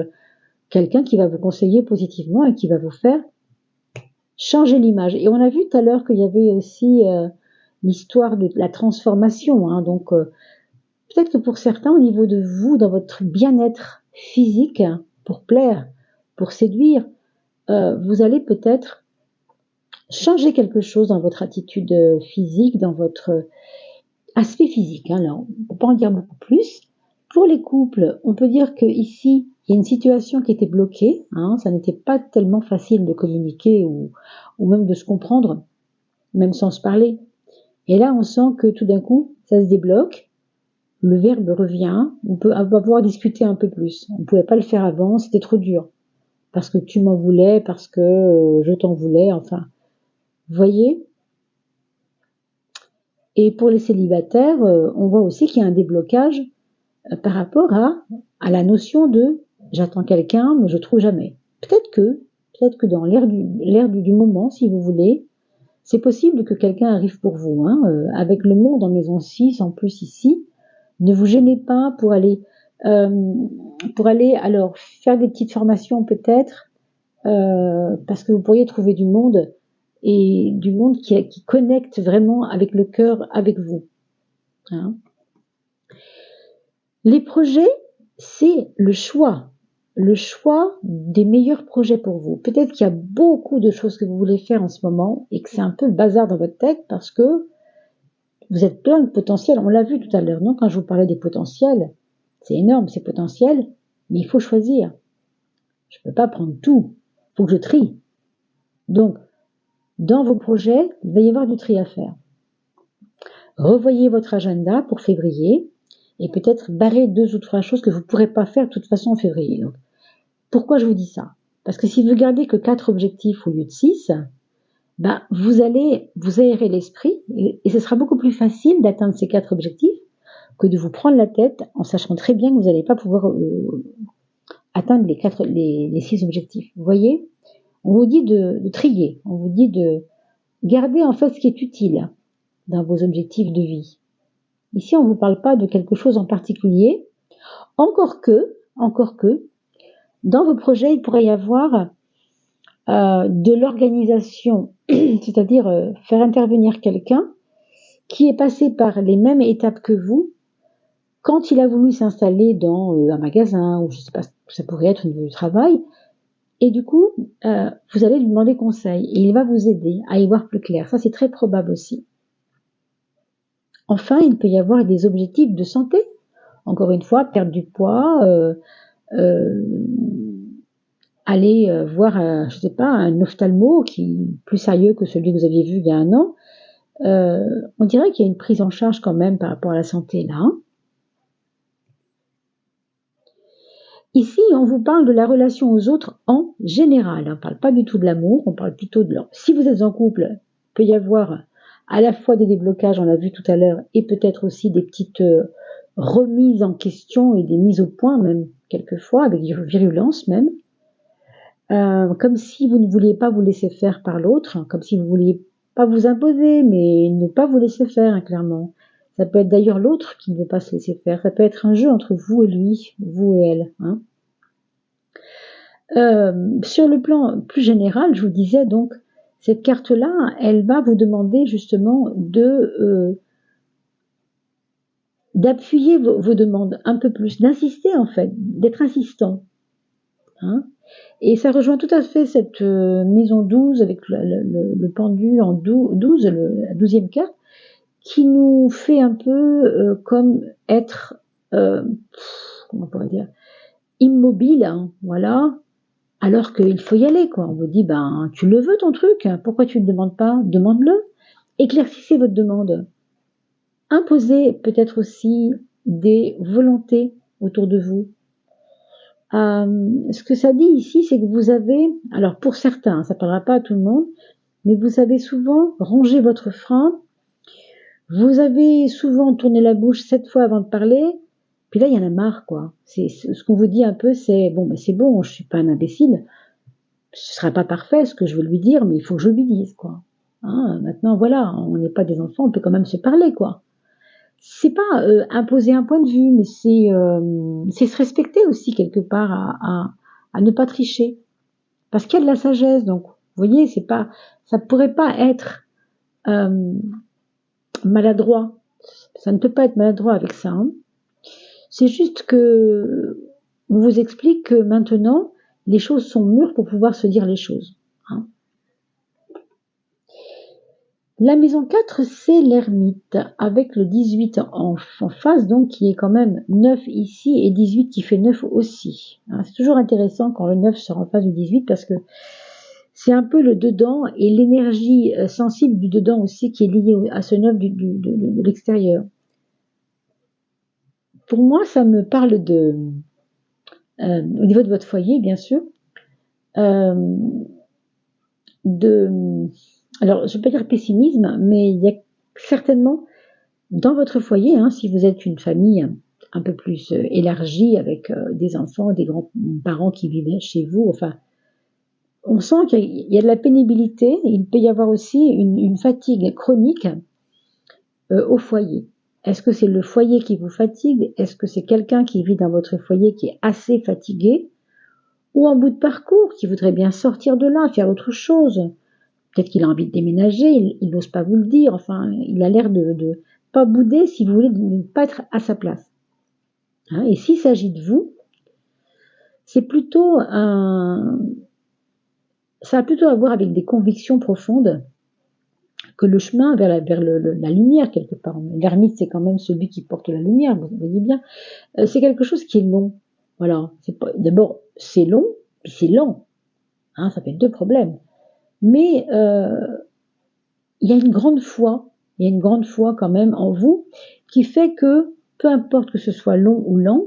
quelqu'un qui va vous conseiller positivement et qui va vous faire changer l'image. Et on a vu tout à l'heure qu'il y avait aussi l'histoire de la transformation, hein, donc peut-être que pour certains, au niveau de vous, dans votre bien-être physique, pour plaire, pour séduire, vous allez peut-être changer quelque chose dans votre attitude physique, dans votre aspect physique. Hein, là, on ne peut pas en dire beaucoup plus. Pour les couples, on peut dire qu'ici, il y a une situation qui était bloquée. Hein, ça n'était pas tellement facile de communiquer ou même de se comprendre, même sans se parler. Et là, on sent que tout d'un coup, ça se débloque. Le verbe revient. On peut pouvoir discuter un peu plus. On ne pouvait pas le faire avant, c'était trop dur. Parce que tu m'en voulais, parce que je t'en voulais, enfin. Vous voyez ? Et pour les célibataires, on voit aussi qu'il y a un déblocage par rapport à la notion de j'attends quelqu'un, mais je trouve jamais. Peut-être que dans l'air du moment, si vous voulez, c'est possible que quelqu'un arrive pour vous. Hein, avec le monde en maison 6, en plus ici, ne vous gênez pas pour aller alors faire des petites formations peut-être, parce que vous pourriez trouver du monde et du monde qui connecte vraiment avec le cœur, avec vous. Hein. Les projets, c'est le choix des meilleurs projets pour vous. Peut-être qu'il y a beaucoup de choses que vous voulez faire en ce moment et que c'est un peu le bazar dans votre tête parce que vous êtes plein de potentiel. On l'a vu tout à l'heure, non ? Quand je vous parlais des potentiels, c'est énorme ces potentiels, mais il faut choisir. Je ne peux pas prendre tout, il faut que je trie. Donc, dans vos projets, il va y avoir du tri à faire. Revoyez votre agenda pour février et peut-être barrer 2 ou 3 choses que vous ne pourrez pas faire de toute façon en février. Donc, pourquoi je vous dis ça ? Parce que si vous gardez que 4 objectifs au lieu de 6, ben, vous allez vous aérer l'esprit et ce sera beaucoup plus facile d'atteindre ces 4 objectifs que de vous prendre la tête en sachant très bien que vous n'allez pas pouvoir atteindre les 6 objectifs. Vous voyez ? On vous dit de trier, on vous dit de garder en fait ce qui est utile dans vos objectifs de vie. Ici, on ne vous parle pas de quelque chose en particulier, encore que, dans vos projets, il pourrait y avoir de l'organisation, c'est-à-dire faire intervenir quelqu'un qui est passé par les mêmes étapes que vous quand il a voulu s'installer dans un magasin, ou je ne sais pas, ça pourrait être une du travail, et du coup, vous allez lui demander conseil, et il va vous aider à y voir plus clair. Ça, c'est très probable aussi. Enfin, il peut y avoir des objectifs de santé. Encore une fois, perdre du poids, aller voir, je ne sais pas, un ophtalmo qui est plus sérieux que celui que vous aviez vu il y a un an. On dirait qu'il y a une prise en charge quand même par rapport à la santé là. Hein. Ici, on vous parle de la relation aux autres en général. On ne parle pas du tout de l'amour, on parle plutôt de l'amour. Si vous êtes en couple, il peut y avoir à la fois des déblocages, on l'a vu tout à l'heure, et peut-être aussi des petites remises en question et des mises au point même, quelquefois, avec virulence même. Comme si vous ne vouliez pas vous laisser faire par l'autre, comme si vous ne vouliez pas vous imposer, mais ne pas vous laisser faire, hein, clairement. Ça peut être d'ailleurs l'autre qui ne veut pas se laisser faire. Ça peut être un jeu entre vous et lui, vous et elle. Hein. Sur le plan plus général, je vous disais donc, cette carte-là, elle va vous demander justement d'appuyer vos demandes un peu plus, d'insister en fait, d'être insistant. Hein. Et ça rejoint tout à fait cette maison 12 avec le pendu en 12, la 12e carte, qui nous fait un peu comme être, comment on pourrait dire, immobile, hein, voilà, alors qu'il faut y aller, quoi. On vous dit, ben, tu le veux ton truc, pourquoi tu ne demandes pas ? Demande-le. Éclaircissez votre demande. Imposez peut-être aussi des volontés autour de vous. Ce que ça dit ici, c'est que vous avez, alors pour certains, ça ne parlera pas à tout le monde, mais vous avez souvent rangé votre frein, vous avez souvent tourné la bouche 7 fois avant de parler, puis là, il y en a marre, quoi. Ce qu'on vous dit un peu, c'est, bon, ben c'est bon, je suis pas un imbécile, ce sera pas parfait ce que je veux lui dire, mais il faut que je lui dise, quoi. Hein, maintenant, voilà, on n'est pas des enfants, on peut quand même se parler, quoi. C'est pas imposer un point de vue, mais c'est se respecter aussi quelque part à ne pas tricher. Parce qu'il y a de la sagesse, donc vous voyez, c'est pas, ça pourrait pas être euh, maladroit. Ça ne peut pas être maladroit avec ça. Hein. C'est juste que on vous explique que maintenant, les choses sont mûres pour pouvoir se dire les choses. Hein. La maison 4, c'est l'ermite, avec le 18 en face, donc qui est quand même 9 ici, et 18 qui fait 9 aussi. Hein, c'est toujours intéressant quand le 9 sort en face du 18, parce que c'est un peu le dedans, et l'énergie sensible du dedans aussi, qui est liée à ce 9 de l'extérieur. Pour moi, ça me parle au niveau de votre foyer, bien sûr, euh, alors je ne vais pas dire pessimisme, mais il y a certainement dans votre foyer, hein, si vous êtes une famille un peu plus élargie avec des enfants, des grands-parents qui vivent chez vous, enfin, on sent qu'il y a de la pénibilité, il peut y avoir aussi une fatigue chronique au foyer. Est-ce que c'est le foyer qui vous fatigue? Est-ce que c'est quelqu'un qui vit dans votre foyer qui est assez fatigué? Ou en bout de parcours, qui voudrait bien sortir de là, faire autre chose? Peut-être qu'il a envie de déménager, il n'ose pas vous le dire, enfin, il a l'air de pas bouder, si vous voulez, de ne pas être à sa place. Hein, et s'il s'agit de vous, c'est plutôt ça a plutôt à voir avec des convictions profondes que le chemin vers la lumière, quelque part. L'ermite, c'est quand même celui qui porte la lumière, vous voyez bien. C'est quelque chose qui est long. Voilà. D'abord, c'est long, puis c'est lent. Hein, ça fait deux problèmes. Mais il y a une grande foi, quand même en vous, qui fait que, peu importe que ce soit long ou lent,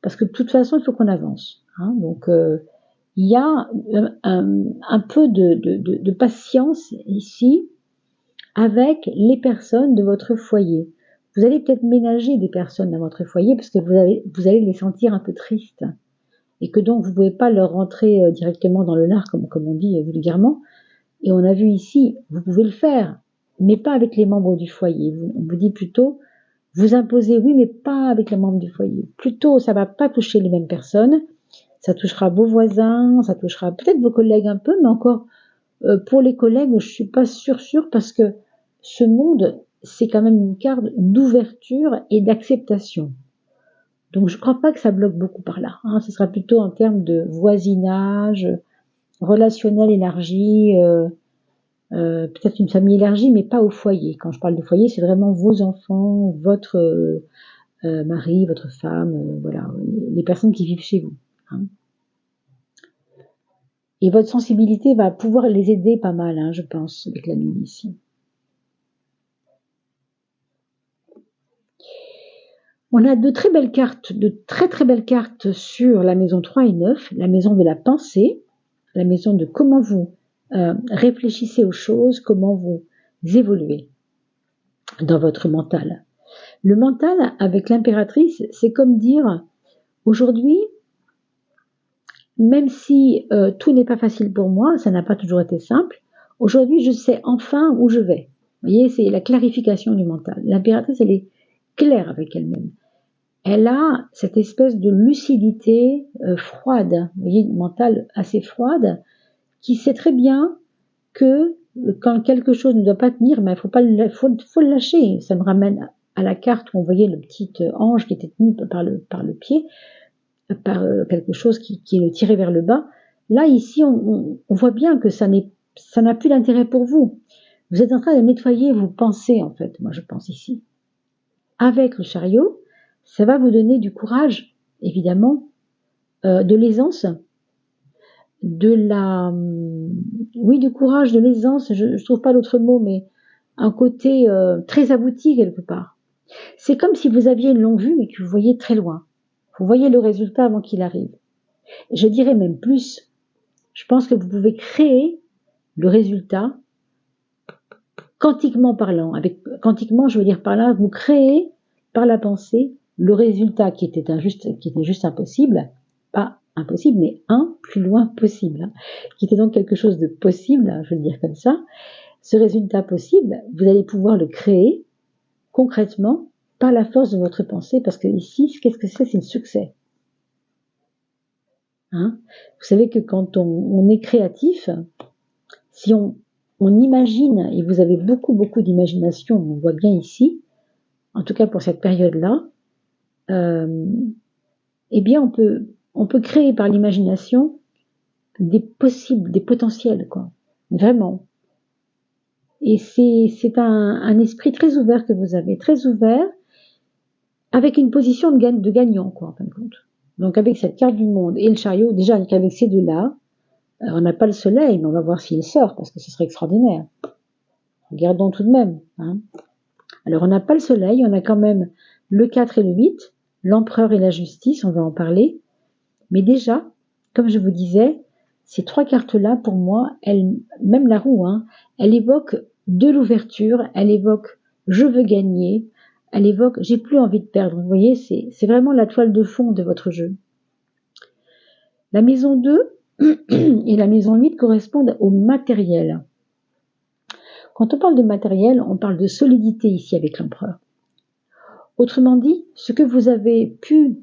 parce que de toute façon, il faut qu'on avance. Hein, donc, il y a un peu de patience ici avec les personnes de votre foyer. Vous allez peut-être ménager des personnes dans votre foyer parce que vous allez les sentir un peu tristes et que donc vous ne pouvez pas leur rentrer directement dans le lard, comme on dit vulgairement. Et on a vu ici, vous pouvez le faire, mais pas avec les membres du foyer. On vous dit plutôt, vous imposez, oui, mais pas avec les membres du foyer. Plutôt, ça ne va pas toucher les mêmes personnes. Ça touchera vos voisins, ça touchera peut-être vos collègues un peu, mais encore pour les collègues, je suis pas sûre parce que ce monde, c'est quand même une carte d'ouverture et d'acceptation. Donc je ne crois pas que ça bloque beaucoup par là. Hein. Ce sera plutôt en termes de voisinage, relationnel élargi, peut-être une famille élargie, mais pas au foyer. Quand je parle de foyer, c'est vraiment vos enfants, votre mari, votre femme, voilà, les personnes qui vivent chez vous. Hein. Et votre sensibilité va pouvoir les aider pas mal, hein, je pense, avec la lune ici. On a de très belles cartes, de très très belles cartes sur la maison 3 et 9, la maison de la pensée, la maison de comment vous réfléchissez aux choses, comment vous évoluez dans votre mental. Le mental avec l'impératrice, c'est comme dire, aujourd'hui, même si tout n'est pas facile pour moi, ça n'a pas toujours été simple, aujourd'hui je sais enfin où je vais. Vous voyez, c'est la clarification du mental. L'impératrice, elle est claire avec elle-même. Elle a cette espèce de lucidité froide, vous voyez, mentale assez froide, qui sait très bien que quand quelque chose ne doit pas tenir, il faut le lâcher. Ça me ramène à la carte où on voyait le petit ange qui était tenu par le pied, par quelque chose qui le tirait vers le bas. Là, ici, on voit bien que ça n'a plus d'intérêt pour vous. Vous êtes en train de nettoyer vos pensées, en fait, moi je pense ici. Avec le chariot, ça va vous donner du courage, évidemment, de l'aisance, du courage, de l'aisance, je ne trouve pas l'autre mot, mais un côté très abouti quelque part. C'est comme si vous aviez une longue vue et que vous voyez très loin. Vous voyez le résultat avant qu'il arrive. Je dirais même plus, je pense que vous pouvez créer le résultat quantiquement parlant. Avec quantiquement, je veux dire par là, vous créez par la pensée le résultat qui était juste impossible, pas impossible, mais un plus loin possible, hein, qui était donc quelque chose de possible, hein, je veux le dire comme ça. Ce résultat possible, vous allez pouvoir le créer concrètement par la force de votre pensée, parce que ici, qu'est-ce que c'est? C'est le succès. Hein, vous savez que quand on est créatif, si on imagine, et vous avez beaucoup d'imagination, on voit bien ici, en tout cas pour cette période-là, eh bien on peut créer par l'imagination des possibles, des potentiels, quoi. Vraiment. Et c'est un esprit très ouvert que vous avez, très ouvert, avec une position de gagnant, quoi, en fin de compte. Donc avec cette carte du monde et le chariot, déjà avec ces deux-là, on n'a pas le soleil, mais on va voir s'il sort, parce que ce serait extraordinaire. Regardons tout de même. Hein. Alors on n'a pas le soleil, on a quand même le 4 et le 8, l'empereur et la justice, on va en parler. Mais déjà, comme je vous disais, ces trois cartes-là, pour moi, même la roue, hein, elle évoque de l'ouverture, elle évoque je veux gagner, elle évoque j'ai plus envie de perdre. Vous voyez, c'est vraiment la toile de fond de votre jeu. La maison 2 et la maison 8 correspondent au matériel. Quand on parle de matériel, on parle de solidité ici avec l'empereur. Autrement dit, ce que vous avez pu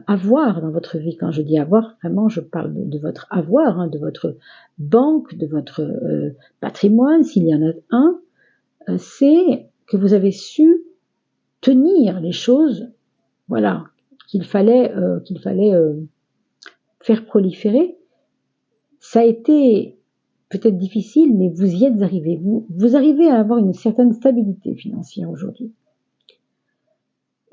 avoir dans votre vie, quand je dis avoir, vraiment je parle de votre avoir, hein, de votre banque, de votre patrimoine, s'il y en a un, c'est que vous avez su tenir les choses, voilà, qu'il fallait faire proliférer. Ça a été peut-être difficile, mais vous y êtes arrivé. Vous arrivez à avoir une certaine stabilité financière aujourd'hui.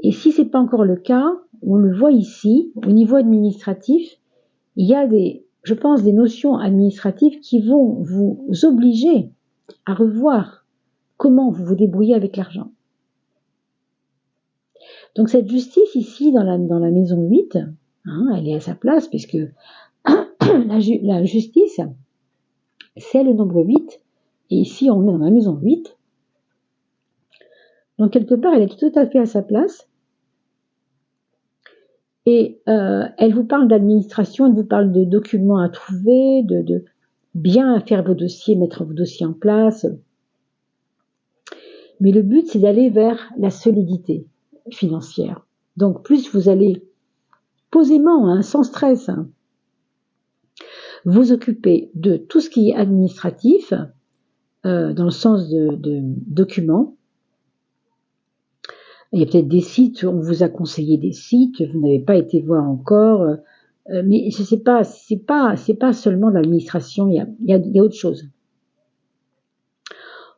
Et si ce n'est pas encore le cas, on le voit ici, au niveau administratif, il y a je pense, des notions administratives qui vont vous obliger à revoir comment vous vous débrouillez avec l'argent. Donc cette justice ici, dans la maison 8, hein, elle est à sa place, puisque la justice, c'est le nombre 8, et ici on est dans la maison 8. Donc quelque part, elle est tout à fait à sa place. Et elle vous parle d'administration, elle vous parle de documents à trouver, de bien faire vos dossiers, mettre vos dossiers en place. Mais le but, c'est d'aller vers la solidité financière. Donc plus vous allez posément, hein, sans stress, hein, vous occuper de tout ce qui est administratif, dans le sens de documents. Il y a peut-être des sites, on vous a conseillé des sites, vous n'avez pas été voir encore, mais c'est pas seulement de l'administration, il y a autre chose.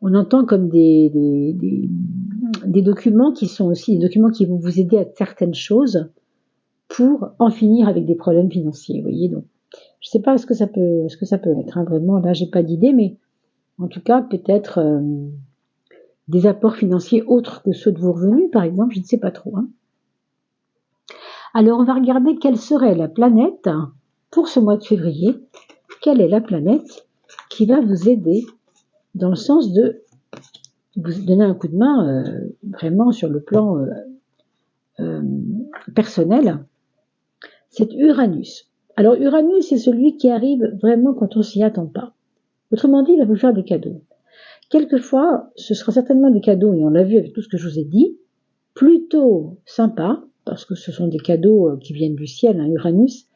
On entend comme des documents qui sont aussi des documents qui vont vous aider à certaines choses pour en finir avec des problèmes financiers, vous voyez. Donc, je sais pas ce que ça peut être, hein, vraiment, là j'ai pas d'idée, mais en tout cas peut-être des apports financiers autres que ceux de vos revenus, par exemple, je ne sais pas trop. Hein. Alors, on va regarder quelle serait la planète pour ce mois de février. Quelle est la planète qui va vous aider dans le sens de vous donner un coup de main vraiment sur le plan personnel? C'est Uranus. Alors, Uranus, c'est celui qui arrive vraiment quand on s'y attend pas. Autrement dit, il va vous faire des cadeaux. Quelquefois, ce sera certainement des cadeaux, et on l'a vu avec tout ce que je vous ai dit, plutôt sympa, parce que ce sont des cadeaux qui viennent du ciel, hein, Uranus.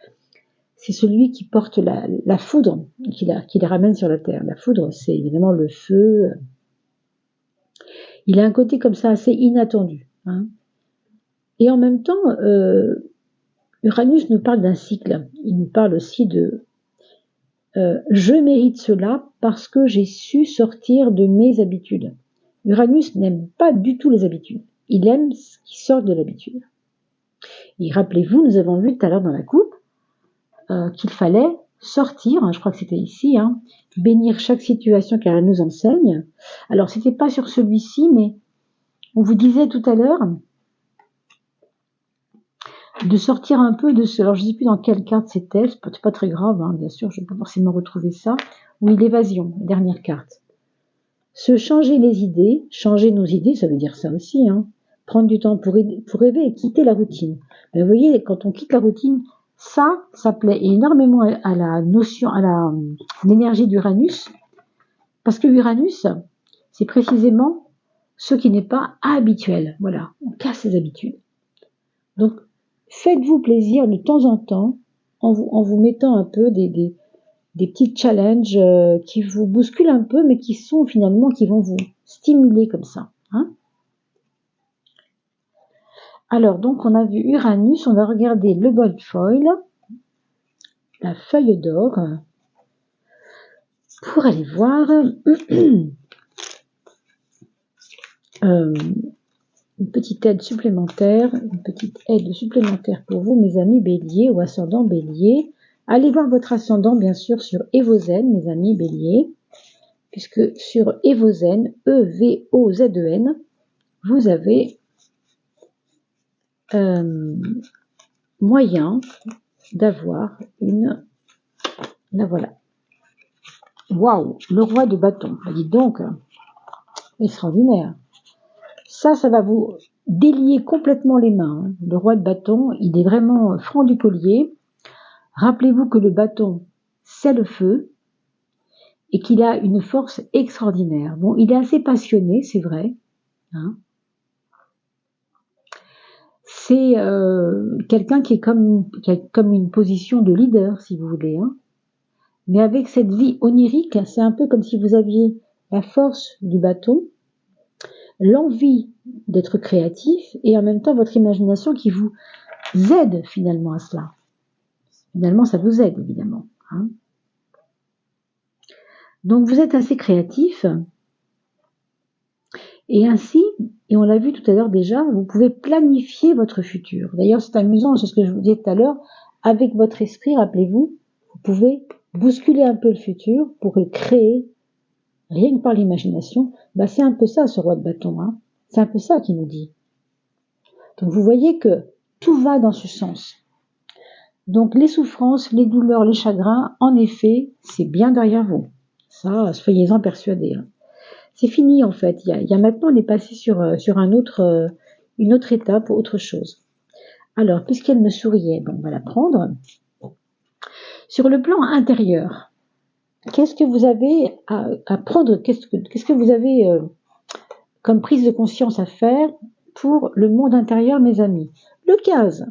C'est celui qui porte la foudre, qui les ramène sur la terre. La foudre, c'est évidemment le feu. Il a un côté comme ça assez inattendu. Hein. Et en même temps, Uranus nous parle d'un cycle. Il nous parle aussi de je mérite cela parce que j'ai su sortir de mes habitudes. Uranus n'aime pas du tout les habitudes. Il aime ce qui sort de l'habitude. Et rappelez-vous, nous avons vu tout à l'heure dans la coupe qu'il fallait sortir, hein, je crois que c'était ici, hein, bénir chaque situation car elle nous enseigne. Alors, c'était pas sur celui-ci, mais on vous disait tout à l'heure de sortir un peu de ce... Alors, je ne sais plus dans quelle carte c'était, c'est pas très grave, hein, bien sûr, je ne vais pas forcément retrouver ça. Oui, l'évasion, dernière carte. Se changer les idées, changer nos idées, ça veut dire ça aussi, hein. Prendre du temps pour rêver et quitter la routine. Ben, vous voyez, quand on quitte la routine, ça plaît énormément à la notion, à l'énergie d'Uranus, parce que Uranus, c'est précisément ce qui n'est pas habituel. Voilà, on casse ses habitudes. Donc, faites-vous plaisir de temps en temps en vous mettant un peu des petits challenges qui vous bousculent un peu, mais qui sont finalement, qui vont vous stimuler comme ça. Hein. Alors, donc, on a vu Uranus, on va regarder le gold foil, la feuille d'or, pour aller voir une petite aide supplémentaire pour vous, mes amis béliers ou ascendant bélier. Allez voir votre ascendant, bien sûr, sur Evozen, mes amis béliers, puisque sur Evozen, E-V-O-Z-E-N, vous avez moyen d'avoir une... Là, voilà. Waouh, le roi de bâton. Dites donc, extraordinaire. Ça va vous délier complètement les mains. Hein. Le roi de bâton, il est vraiment franc du collier. Rappelez-vous que le bâton, c'est le feu et qu'il a une force extraordinaire. Bon, il est assez passionné, c'est vrai. Hein. C'est quelqu'un qui a comme une position de leader, si vous voulez. Hein. Mais avec cette vie onirique, c'est un peu comme si vous aviez la force du bâton, l'envie d'être créatif et en même temps votre imagination qui vous aide finalement à cela. Finalement, ça vous aide, évidemment. Hein. Donc, vous êtes assez créatif. Et ainsi, et on l'a vu tout à l'heure déjà, vous pouvez planifier votre futur. D'ailleurs, c'est amusant, c'est ce que je vous disais tout à l'heure. Avec votre esprit, rappelez-vous, vous pouvez bousculer un peu le futur pour le créer, rien que par l'imagination. Bah, c'est un peu ça, ce roi de bâton. Hein. C'est un peu ça qu'il nous dit. Donc, vous voyez que tout va dans ce sens. Donc, les souffrances, les douleurs, les chagrins, en effet, c'est bien derrière vous. Ça, soyez-en persuadés. Hein. C'est fini, en fait. Il y a maintenant, on est passé sur une autre étape, autre chose. Alors, puisqu'elle me souriait, bon, on va la prendre. Sur le plan intérieur, qu'est-ce que vous avez à prendre, qu'est-ce que vous avez comme prise de conscience à faire pour le monde intérieur, mes amis? Le 15.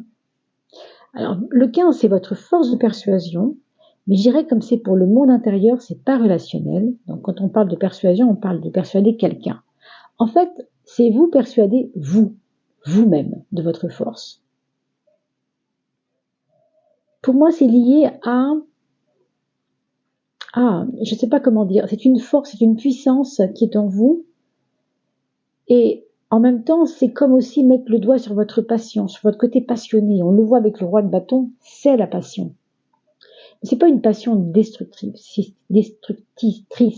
Alors, le 15, c'est votre force de persuasion, mais je dirais comme c'est pour le monde intérieur, c'est pas relationnel. Donc, quand on parle de persuasion, on parle de persuader quelqu'un. En fait, c'est vous persuader vous-même de votre force. Pour moi, c'est lié je sais pas comment dire, c'est une force, c'est une puissance qui est en vous. Et en même temps, c'est comme aussi mettre le doigt sur votre passion, sur votre côté passionné. On le voit avec le roi de bâton, c'est la passion. C'est pas une passion destructrice,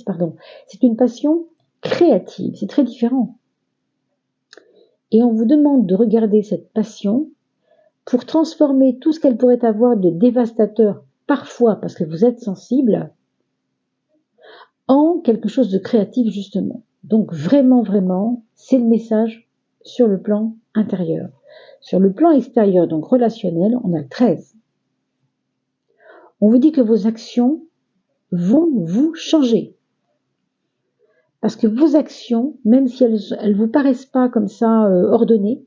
pardon. C'est une passion créative. C'est très différent. Et on vous demande de regarder cette passion pour transformer tout ce qu'elle pourrait avoir de dévastateur, parfois parce que vous êtes sensible, en quelque chose de créatif justement. Donc vraiment, vraiment, c'est le message sur le plan intérieur. Sur le plan extérieur, donc relationnel, on a le 13. On vous dit que vos actions vont vous changer. Parce que vos actions, même si elles vous paraissent pas comme ça ordonnées,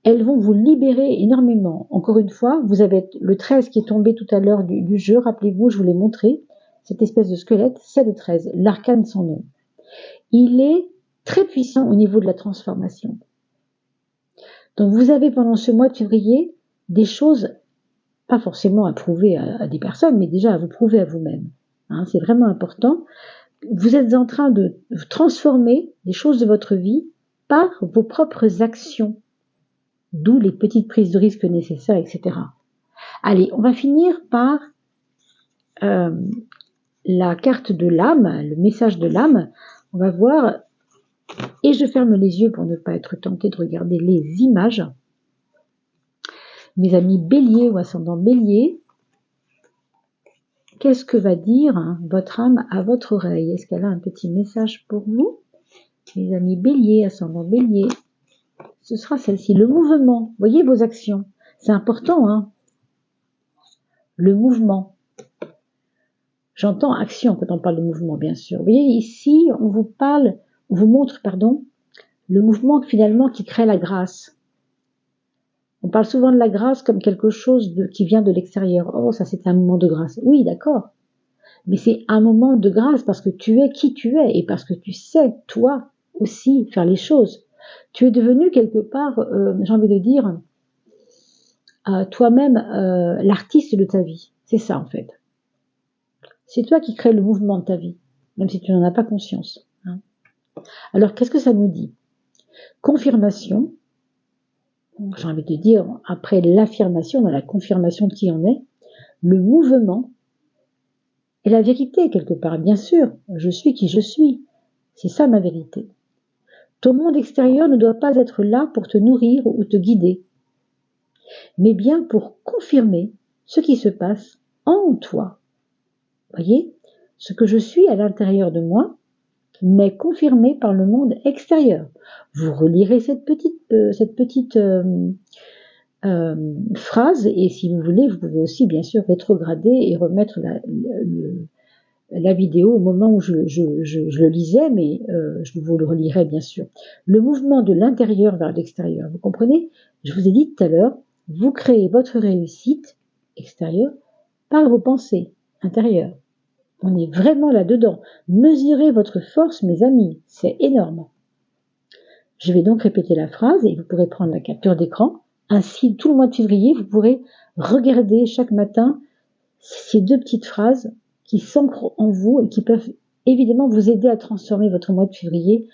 elles vont vous libérer énormément. Encore une fois, vous avez le 13 qui est tombé tout à l'heure du jeu, rappelez-vous, je vous l'ai montré, cette espèce de squelette, c'est le 13, l'arcane sans nom. Il est très puissant au niveau de la transformation. Donc vous avez pendant ce mois de février des choses, pas forcément à prouver à des personnes, mais déjà à vous prouver à vous-même. Hein, c'est vraiment important. Vous êtes en train de transformer les choses de votre vie par vos propres actions, d'où les petites prises de risque nécessaires, etc. Allez, on va finir par la carte de l'âme, le message de l'âme. On va voir, et je ferme les yeux pour ne pas être tentée de regarder les images. Mes amis bélier ou ascendant bélier, qu'est-ce que va dire votre âme à votre oreille? Est-ce qu'elle a un petit message pour vous? Mes amis bélier, ascendant bélier, ce sera celle-ci. Le mouvement, voyez vos actions. C'est important, hein. Le mouvement. J'entends action quand on parle de mouvement, bien sûr. Vous voyez, ici, on vous montre, le mouvement finalement qui crée la grâce. On parle souvent de la grâce comme quelque chose qui vient de l'extérieur. Oh, ça c'est un moment de grâce. Oui, d'accord. Mais c'est un moment de grâce parce que tu es qui tu es et parce que tu sais, toi aussi, faire les choses. Tu es devenu quelque part, j'ai envie de dire, toi-même l'artiste de ta vie. C'est ça en fait. C'est toi qui crée le mouvement de ta vie, même si tu n'en as pas conscience. Hein. Alors qu'est-ce que ça nous dit? Confirmation. J'ai envie de dire, après l'affirmation, on a la confirmation de qui on est, le mouvement et la vérité quelque part. Bien sûr, je suis qui je suis. C'est ça ma vérité. Ton monde extérieur ne doit pas être là pour te nourrir ou te guider, mais bien pour confirmer ce qui se passe en toi. Voyez, ce que je suis à l'intérieur de moi m'est confirmé par le monde extérieur. Vous relirez cette petite phrase et si vous voulez, vous pouvez aussi bien sûr rétrograder et remettre la vidéo au moment où je le lisais, mais je vous le relirai bien sûr. Le mouvement de l'intérieur vers l'extérieur, vous comprenez? Je vous ai dit tout à l'heure, vous créez votre réussite extérieure par vos pensées intérieures. On est vraiment là-dedans. Mesurez votre force, mes amis, c'est énorme. Je vais donc répéter la phrase et vous pourrez prendre la capture d'écran. Ainsi, tout le mois de février, vous pourrez regarder chaque matin ces deux petites phrases qui s'ancrent en vous et qui peuvent évidemment vous aider à transformer votre mois de février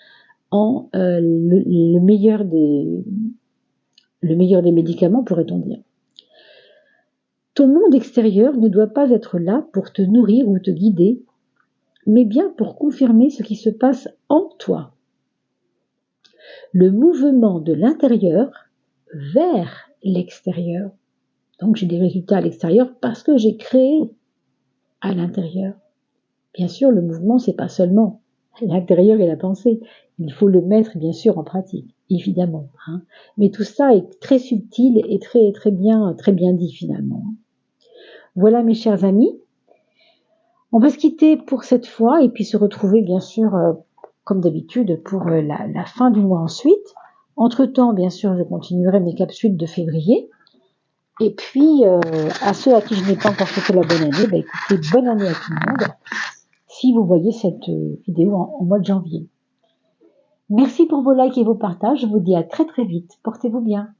en le meilleur des médicaments, pourrait-on dire. Ton monde extérieur ne doit pas être là pour te nourrir ou te guider, mais bien pour confirmer ce qui se passe en toi. Le mouvement de l'intérieur vers l'extérieur. Donc j'ai des résultats à l'extérieur parce que j'ai créé à l'intérieur. Bien sûr, le mouvement, c'est pas seulement l'intérieur et la pensée. Il faut le mettre, bien sûr, en pratique, évidemment. Hein. Mais tout ça est très subtil et très bien dit finalement. Voilà, mes chers amis. On va se quitter pour cette fois et puis se retrouver, bien sûr, comme d'habitude, pour la fin du mois ensuite. Entre-temps, bien sûr, je continuerai mes capsules de février. Et puis, à ceux à qui je n'ai pas encore souhaité la bonne année, écoutez, bonne année à tout le monde, si vous voyez cette vidéo en mois de janvier. Merci pour vos likes et vos partages. Je vous dis à très vite. Portez-vous bien.